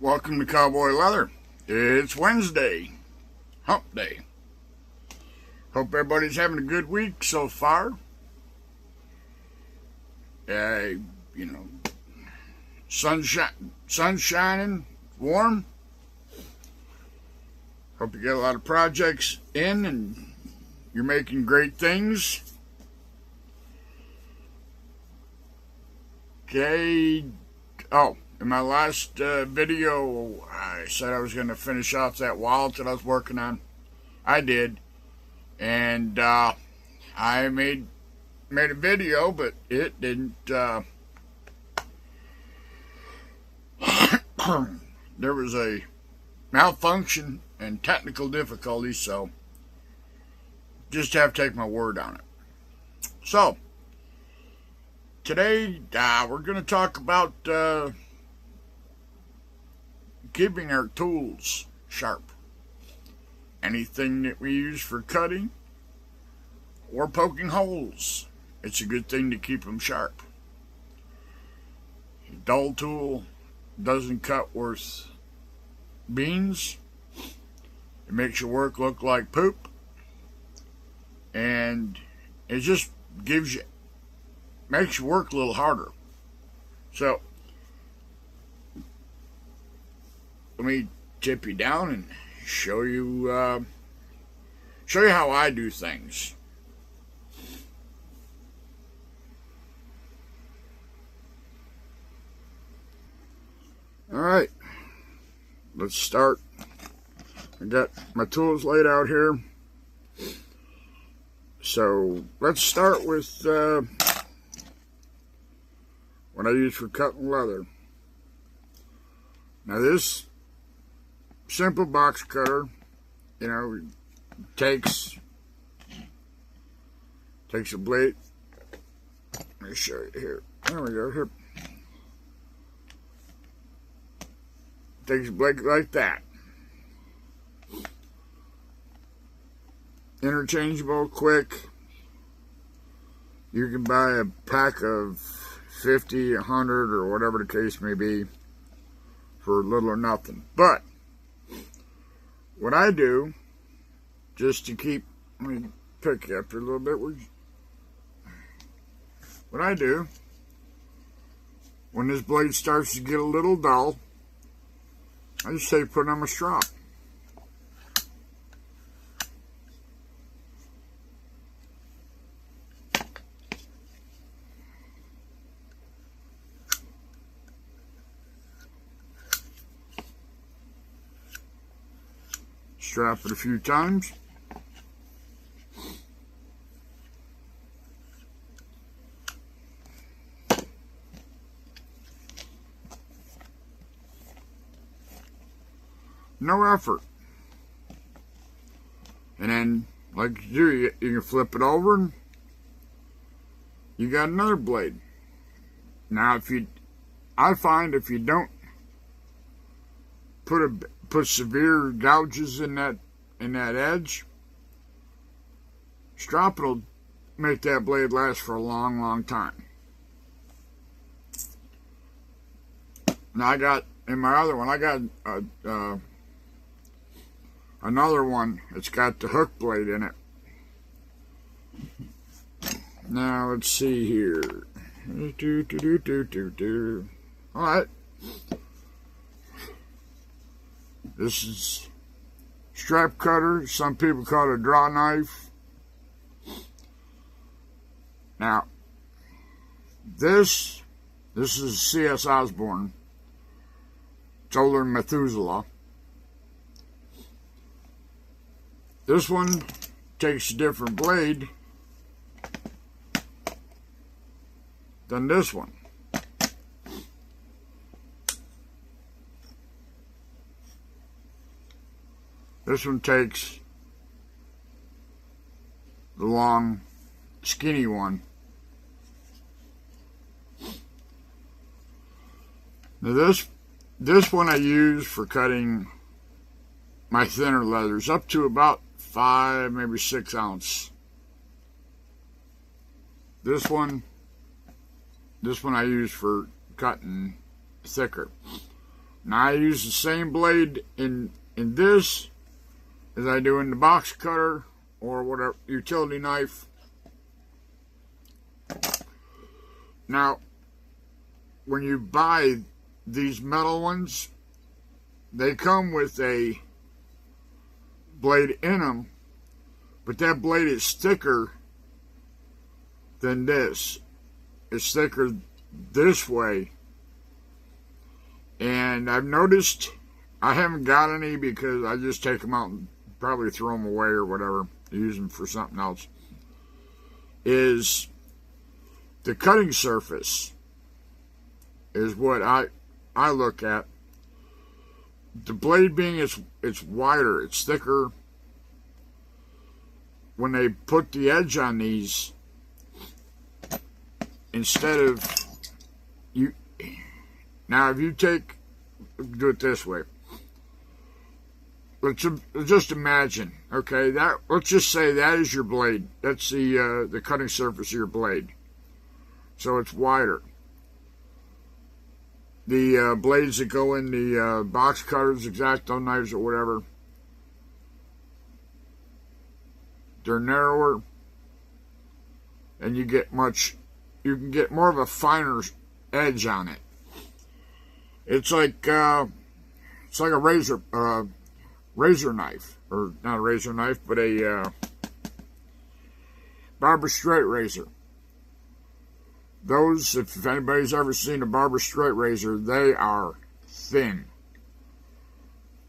Welcome to Cowboy Leather. It's Wednesday, hump day. Hope everybody's having a good week so far. You know, sun shining, warm. Hope you get a lot of projects in and you're making great things. Okay. Oh, in my last video, I said I was going to finish off that wallet that I was working on. I did. And I made a video, but it didn't. There was a malfunction and technical difficulties, so just have to take my word on it. So, today we're going to talk about keeping our tools sharp. Anything that we use for cutting or poking holes, it's a good thing to keep them sharp. A dull tool doesn't cut worth beans. It makes your work look like poop. And it just makes your work a little harder. So, let me tip you down and show you how I do things. All right, let's start. I got my tools laid out here. So let's start with what I use for cutting leather. Now this simple box cutter, you know, takes a blade. Let me show you here. There we go. Here. Takes a blade like that. Interchangeable, quick. You can buy a pack of 50, 100, or whatever the case may be for little or nothing. But what I do, just to keep, let me pick you up here a little bit. What I do, when this blade starts to get a little dull, I just say put on my strap. Strap it a few times. No effort. And then, like you do, you can flip it over and you got another blade. Now, I find if you don't put severe gouges in that edge, strap will make that blade last for a long, long time. Now I got in my other one, I got another one that's got the hook blade in it. Now let's see here. All right. This is strap cutter. Some people call it a draw knife. Now, this is C.S. Osborne. It's older than Methuselah. This one takes a different blade than this one. This one takes the long, skinny one. Now this one I use for cutting my thinner leathers up to about 5, maybe 6 ounce. This one I use for cutting thicker. Now I use the same blade in this as I do in the box cutter or whatever utility knife. Now, when you buy these metal ones, they come with a blade in them, but that blade is thicker than this. It's thicker this way. And I've noticed, I haven't got any because I just take them out and probably throw them away or whatever, use them for something else, is the cutting surface is what I look at. The blade being it's wider, it's thicker. When they put the edge on these, instead of you, now if you do it this way. Let's just imagine, okay, let's just say that is your blade. That's the cutting surface of your blade. So it's wider. The blades that go in the box cutters, X-Acto knives or whatever, they're narrower, and you can get more of a finer edge on it. It's like a razor knife, or not a razor knife, but a barber straight razor. Those, if anybody's ever seen a barber straight razor, they are thin,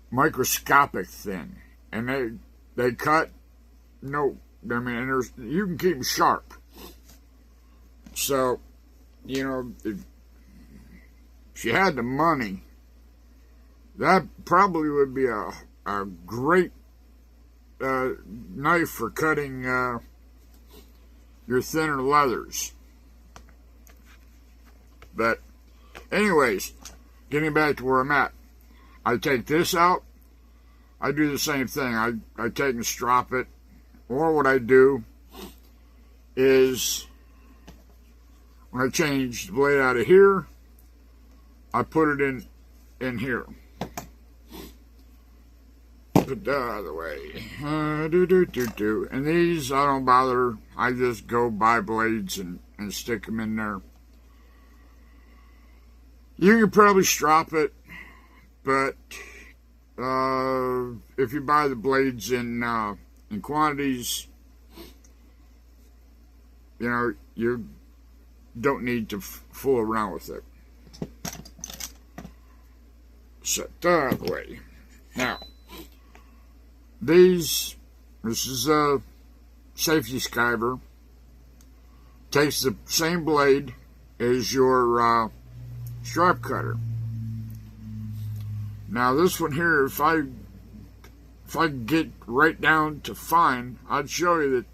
microscopic thin, and they cut. No, I mean, you can keep them sharp. So, you know, if you had the money, that probably would be a great knife for cutting your thinner leathers. But anyways, getting back to where I'm at, I take this out. I do the same thing. I take and strop it. Or what I do is, when I change the blade out of here, I put it in here. Put that out of the way. And these, I don't bother. I just go buy blades and stick them in there. You can probably strop it, but if you buy the blades in quantities, you know, you don't need to fool around with it. Set that out of the way. Now, this is a safety skiver. Takes the same blade as your strap cutter. Now this one here, if I get right down to fine, I'd show you that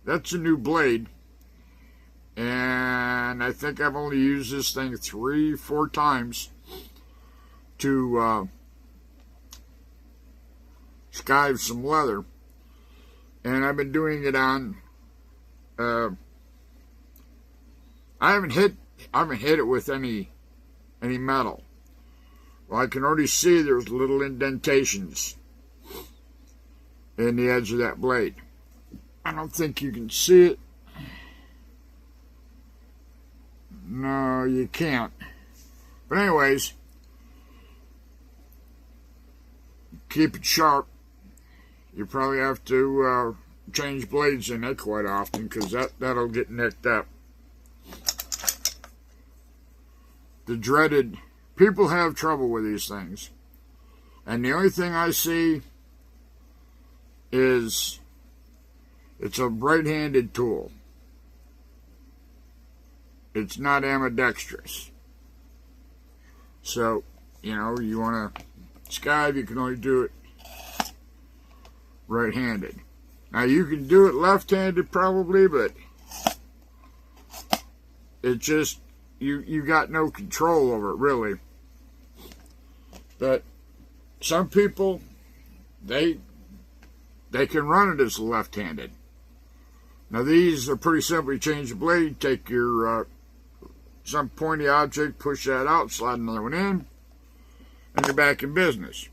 that's a new blade, and I think I've only used this thing 3-4 times to skive some leather, and I've been doing it on I haven't hit it with any metal. Well, I can already see there's little indentations in the edge of that blade. I don't think you can see it. No, you can't. But anyways, keep it sharp. You probably have to change blades in it quite often, because that'll get nicked up. The dreaded, people have trouble with these things. And the only thing I see is it's a right-handed tool. It's not ambidextrous. So, you know, you want to skive, you can only do it right-handed. Now, you can do it left-handed probably, but it just, you got no control over it, really. But some people, they can run it as left-handed. Now, these are pretty simple. You change the blade, take your some pointy object, push that out, slide another one in, and you're back in business.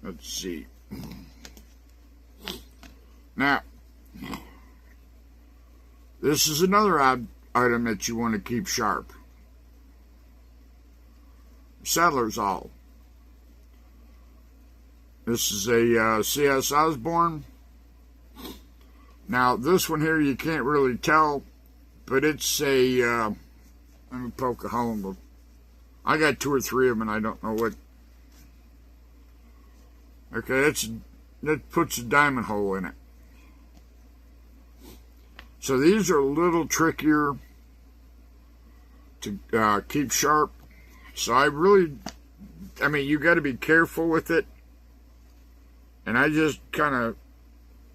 Let's see. Now, this is another odd item that you want to keep sharp. Settler's Awl. This is a C.S. Osborne. Now, this one here you can't really tell, but it's a, let me poke a hole in them. I got 2 or 3 of them and I don't know what. Okay, that puts a diamond hole in it. So these are a little trickier to keep sharp. So I mean, you got to be careful with it. And I just kind of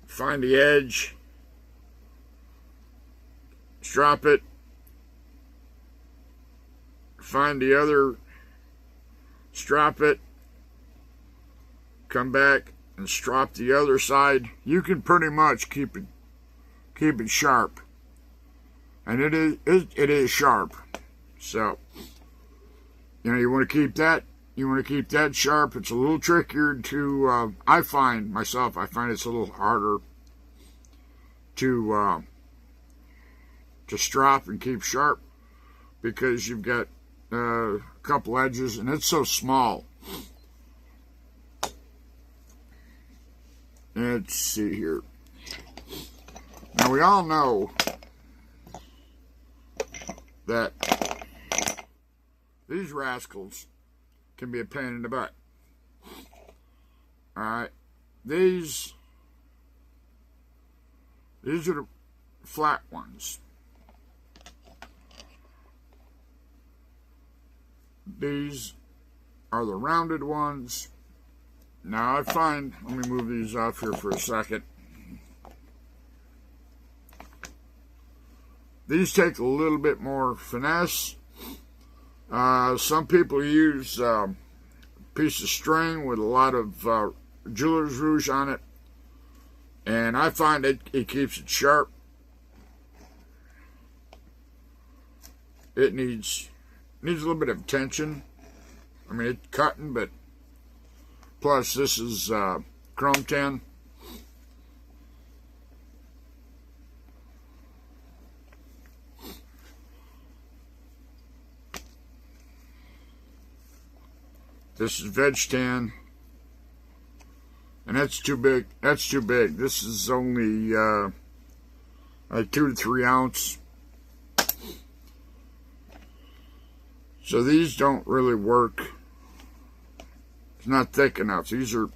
find the edge, strop it, find the other, strop it, come back and strop the other side. You can pretty much keep it sharp, and it is sharp. So you want to keep that. You want to keep that sharp. It's a little trickier to, I find it's a little harder to strop and keep sharp because you've got a couple edges and it's so small. Let's see here. Now we all know that these rascals can be a pain in the butt. Alright, these are the flat ones. These are the rounded ones. Now I find, let me move these off here for a second. These take a little bit more finesse. Some people use a piece of string with a lot of jeweler's rouge on it, and I find it keeps it sharp. It needs a little bit of attention. I mean, it's cutting, but plus this is chrome 10. This is veg tan, and that's too big. That's too big. This is only like 2 to 3 ounce. So these don't really work. It's not thick enough. These are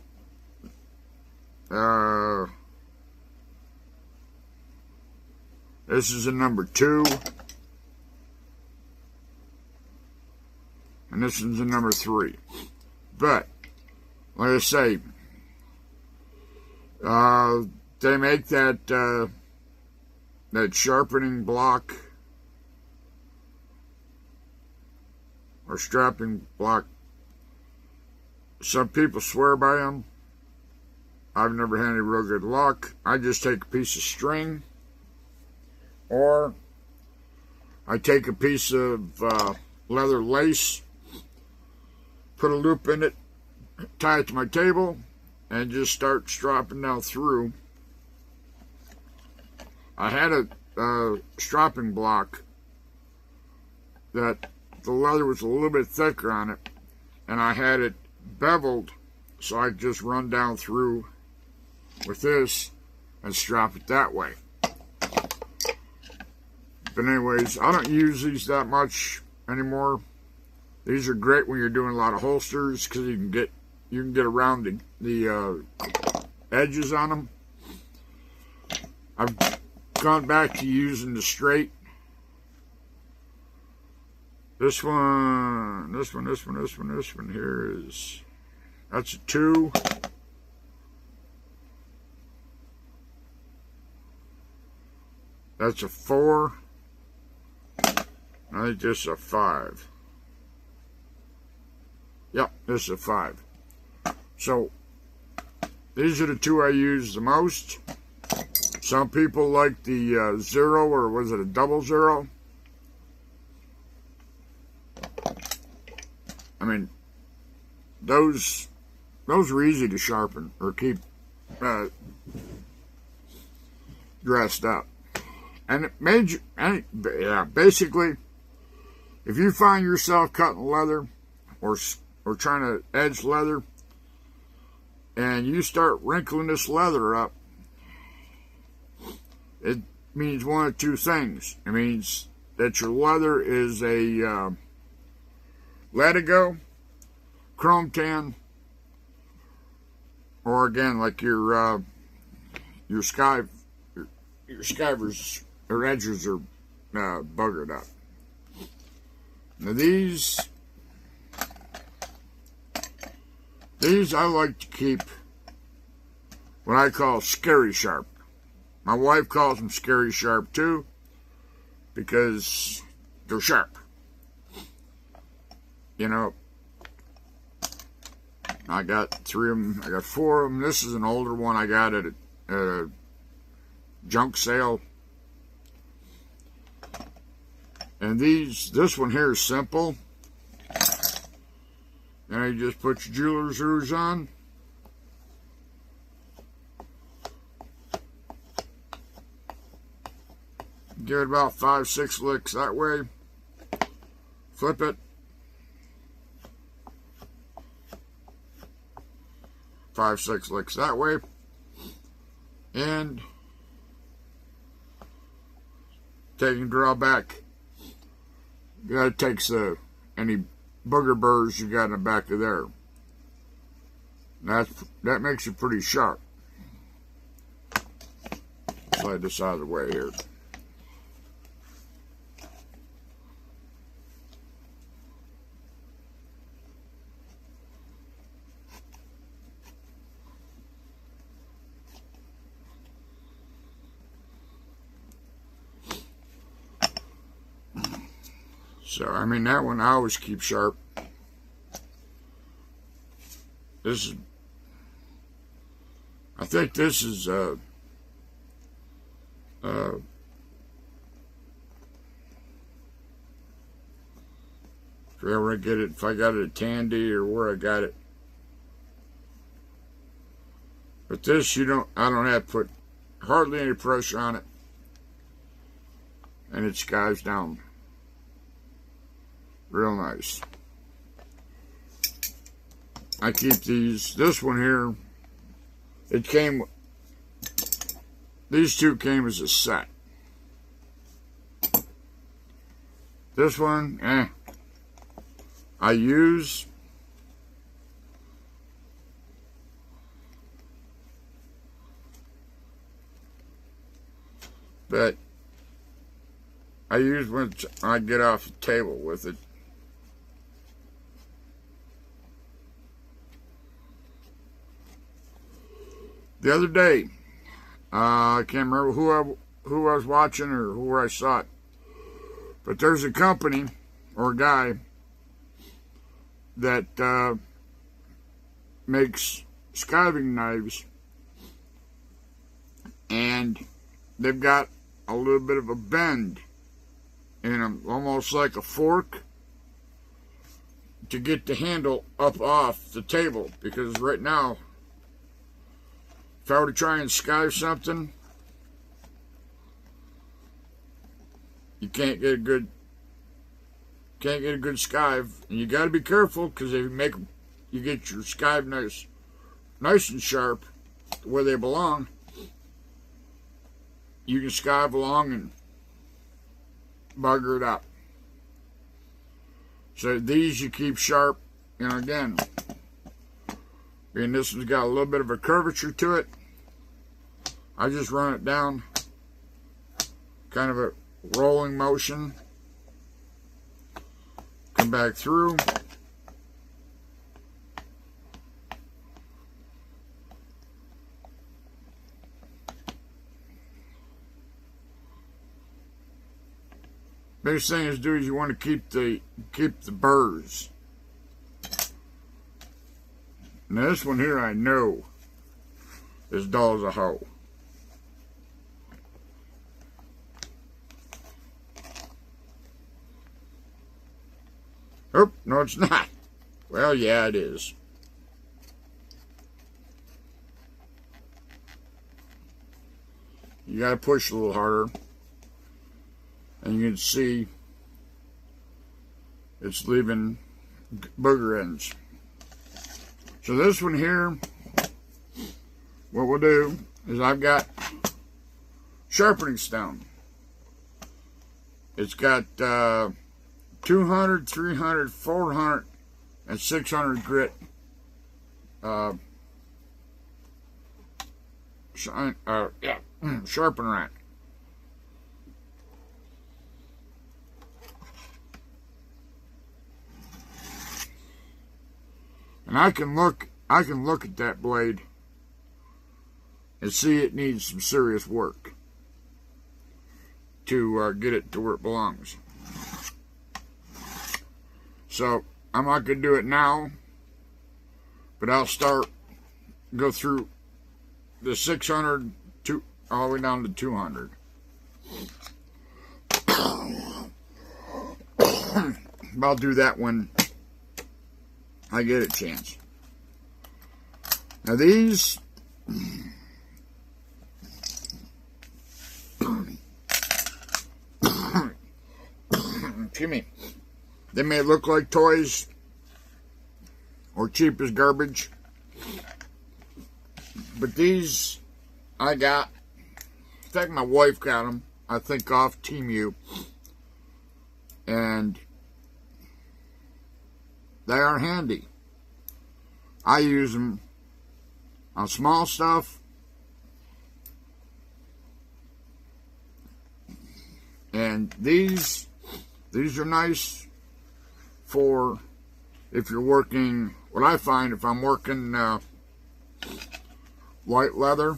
this is a number 2. And this one's a number 3. But, like I say, they make that sharpening block or strapping block. Some people swear by them. I've never had any real good luck. I just take a piece of string, or I take a piece of leather lace, put a loop in it, tie it to my table, and just start stropping down through. I had a stropping block that the leather was a little bit thicker on it, and I had it beveled, so I just run down through with this and strap it that way. But anyways, I don't use these that much anymore. These are great when you're doing a lot of holsters because you can get around the edges on them. I've gone back to using the straight. This one here is, that's a 2. That's a 4. I think this is a 5. Yep, this is a 5. So, these are the 2 I use the most. Some people like the 0, or was it a 00? I mean, those are easy to sharpen or keep dressed up. And it made you, yeah, basically, if you find yourself cutting leather or trying to edge leather, and you start wrinkling this leather up, it means one of two things. It means that your leather is a Latigo, chrome tan, or again, like your skivers or edges are buggered up. Now these I like to keep what I call scary sharp. My wife calls them scary sharp too, because they're sharp. You know, I got 3 of them. I got 4 of them. This is an older one I got at a junk sale. And this one here is simple. And you just put your jeweler's rouge on. Give it about 5-6 licks that way. Flip it. 5-6 licks that way. And take and draw back. That takes any booger burrs you got in the back of there. That makes it pretty sharp. Slide this out of the way here. So, I mean, that one I always keep sharp. I think this is, if you ever get it, if I got it at Tandy or where I got it. But this, I don't have to put hardly any pressure on it. And it skives down real nice. I keep this one here, these two came as a set. This one, I use. But I use when I get off the table with it. The other day, I can't remember who I was watching or where I saw it, but there's a company or a guy that makes skiving knives, and they've got a little bit of a bend in them, almost like a fork, to get the handle up off the table, because right now, if I were to try and skive something, you can't get a good skive, and you got to be careful, because if you get your skive nice and sharp where they belong, you can skive along and bugger it up. So these you keep sharp, and again, being this one's got a little bit of a curvature to it, I just run it down, kind of a rolling motion, come back through, biggest thing is you want to keep the burrs. Now this one here I know is dull as a hoe. Oh, no it's not. Well, yeah, it is. You got to push a little harder. And you can see it's leaving booger ends. So this one here, what we'll do is I've got sharpening stone. It's got 200, 300, 400, and 600 grit sharpener rack. And I can look at that blade and see it needs some serious work to get it to where it belongs. So I'm not going to do it now, but I'll go through the 600 to all the way down to 200. I'll do that when I get a chance. Now these, excuse me, they may look like toys or cheap as garbage, but these I got, in fact my wife got them, I think off Temu, and they are handy. I use them on small stuff, and these are nice for if you're working. What I find if I'm working white leather,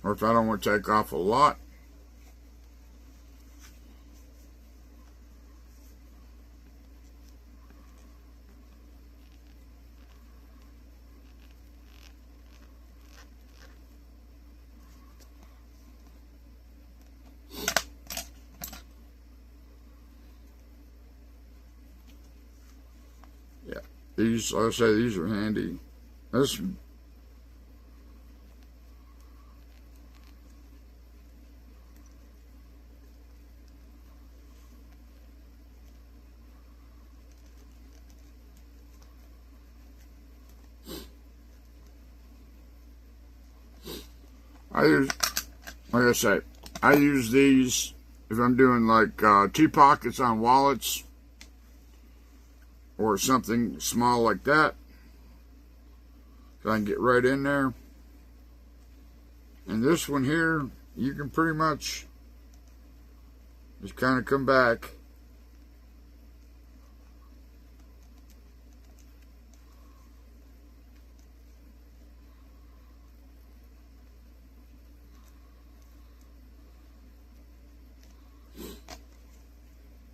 or if I don't want to take off a lot. Yeah, these, like I say, these are handy. This, like I say, I use these if I'm doing like T-pockets on wallets or something small like that, so I can get right in there. And this one here, you can pretty much just kind of come back .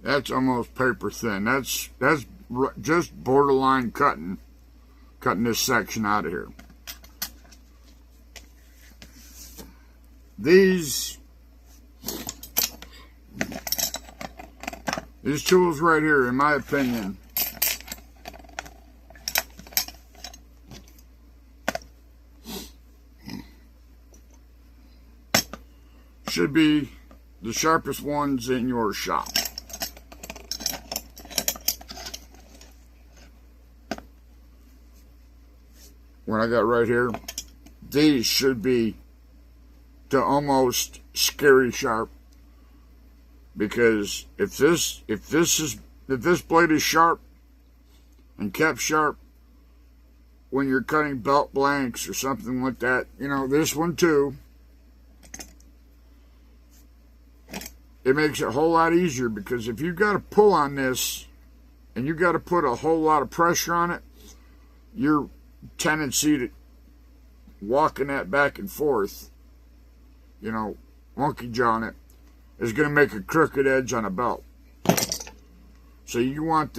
That's almost paper thin. That's just borderline cutting this section out of here. These tools right here, in my opinion, should be the sharpest ones in your shop. What I got right here, these should be to almost scary sharp, because if this blade is sharp and kept sharp when you're cutting belt blanks or something like that, you know, this one too, it makes it a whole lot easier, because if you've got to pull on this and you've got to put a whole lot of pressure on it, your tendency to walking that back and forth, you know, monkey jawing it, is going to make a crooked edge on a belt. So you want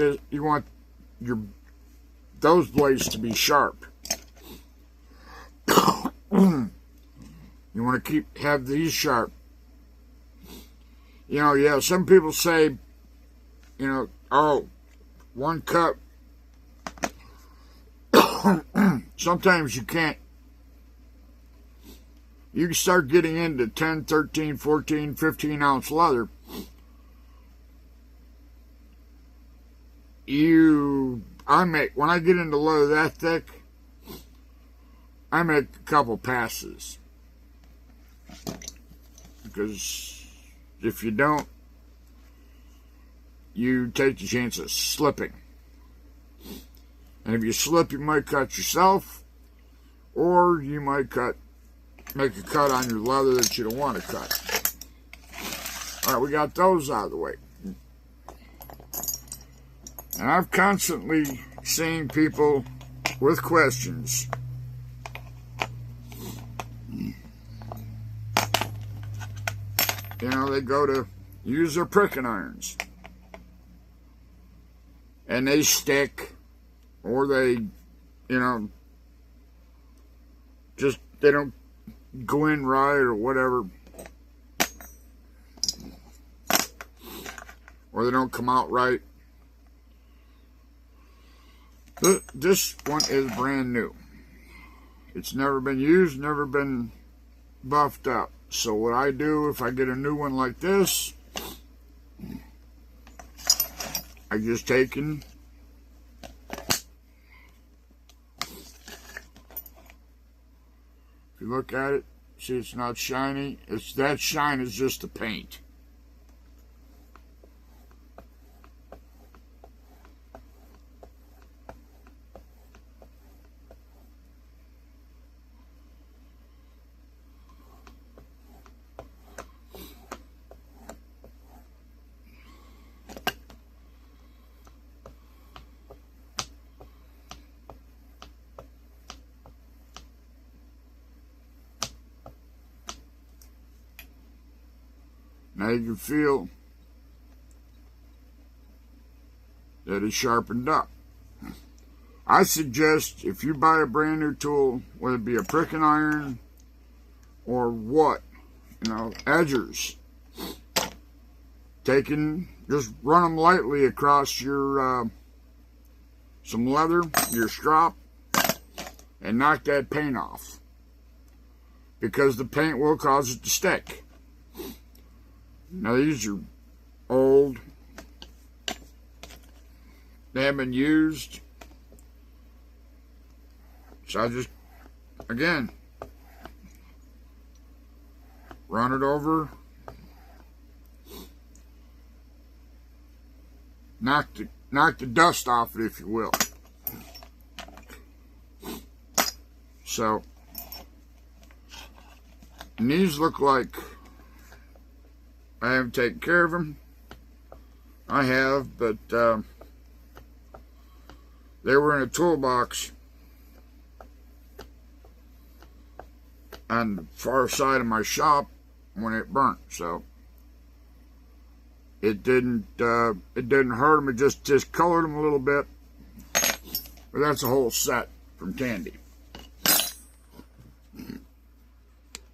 those blades to be sharp. You want to have these sharp. You know, yeah, some people say, you know, oh, one cut. Sometimes you can't. You can start getting into 10, 13, 14, 15 ounce leather. When I get into leather that thick, I make a couple passes. Because if you don't, you take the chance of slipping. And if you slip, you might cut yourself, or you might make a cut on your leather that you don't want to cut. Alright, we got those out of the way. And I've constantly seen people with questions. You know, they go to use their pricking irons. And they stick, or they, you know, just, they don't go in right or whatever. Or they don't come out right. This one is brand new. It's never been used, never been buffed up. So what I do, if I get a new one like this, I just take and if you look at it, see it's not shiny. That shine is just the paint. Now you can feel that it's sharpened up. I suggest if you buy a brand new tool, whether it be a pricking iron or what, you know, edgers, just run them lightly across your some leather, your strop, and knock that paint off, because the paint will cause it to stick. Now these are old. They haven't been used. So I just, again, run it over. Knock the dust off it, if you will. So, and these look like I haven't taken care of them. I have, but they were in a toolbox on the far side of my shop when it burnt. So it didn't hurt them. It just discolored them a little bit. But that's a whole set from Tandy.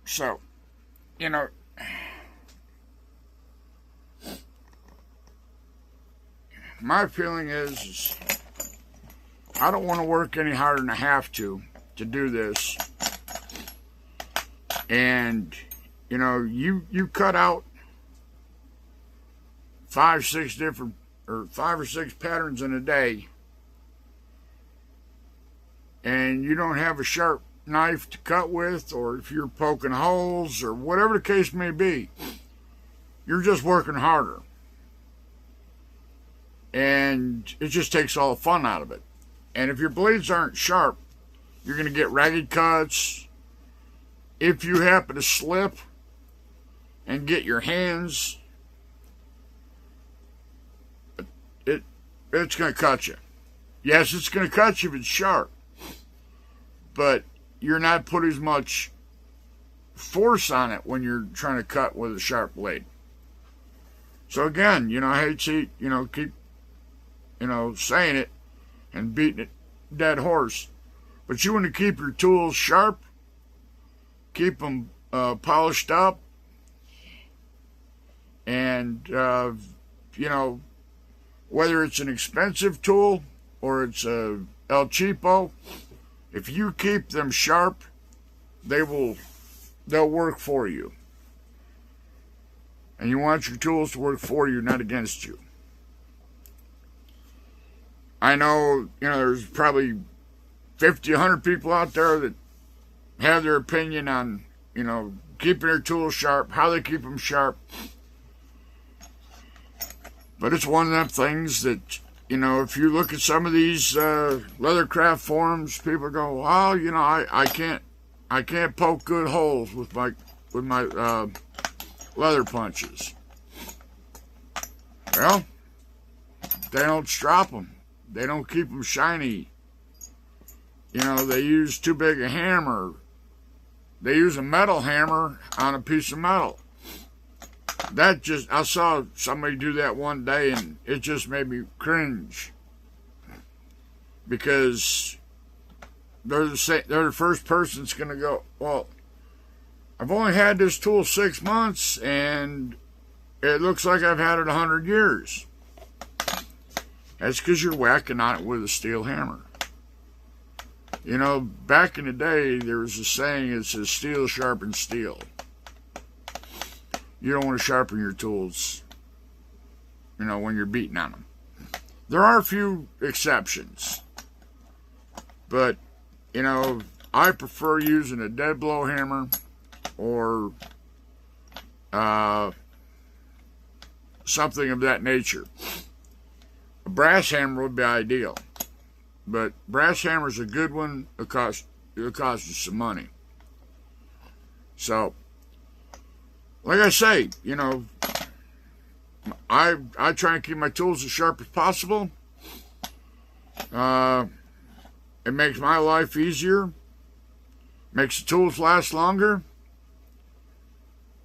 So, you know, my feeling is I don't want to work any harder than I have to do this. And, you know, you cut out 5 or 6 patterns in a day, and you don't have a sharp knife to cut with, or if you're poking holes or whatever the case may be, you're just working harder. And it just takes all the fun out of it. And if your blades aren't sharp, you're going to get ragged cuts. If you happen to slip and get your hands, it's going to cut you. Yes, it's going to cut you if it's sharp, but you're not putting as much force on it when you're trying to cut with a sharp blade. So again, you know, I hate to, you know, keep, you know, saying it and beating it dead horse, but you want to keep your tools sharp, keep them polished up, and you know, whether it's an expensive tool or it's a El Cheapo, if you keep them sharp, they'll work for you. And you want your tools to work for you, not against you. I know, there's probably 50, 100 people out there that have their opinion on, keeping their tools sharp, how they keep them sharp. But it's one of them things that, if you look at some of these leathercraft forums, people go, "Oh, I can't poke good holes with my leather punches." Well, they don't strop them. They don't keep them shiny. They use too big a hammer. They use a metal hammer on a piece of metal. I saw somebody do that one day, and it just made me cringe. Because they're the first person that's going to go, "Well, I've only had this tool 6 months, and it looks like I've had it 100 years. That's because you're whacking on it with a steel hammer. Back in the day, there was a saying that says, "Steel sharpens steel." You don't want to sharpen your tools, when you're beating on them. There are a few exceptions. But, I prefer using a dead blow hammer or something of that nature. A brass hammer would be ideal. But brass hammer's a good one. It'll cost you some money. So, like I say, I try and keep my tools as sharp as possible. It makes my life easier. Makes the tools last longer.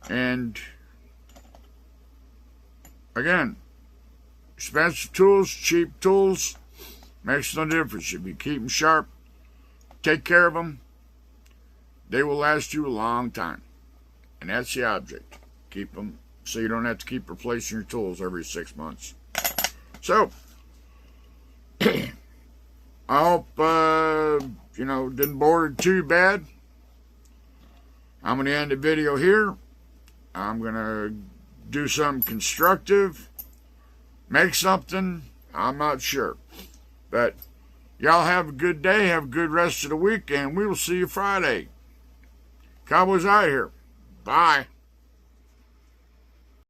And, again, expensive tools, cheap tools, makes no difference. If you keep them sharp, take care of them, they will last you a long time. And that's the object. Keep them so you don't have to keep replacing your tools every 6 months. So, I hope, didn't bore it too bad. I'm going to end the video here. I'm going to do something constructive. Make something. I'm not sure. But y'all have a good day. Have a good rest of the week. And we will see you Friday. Cowboys out here. Bye.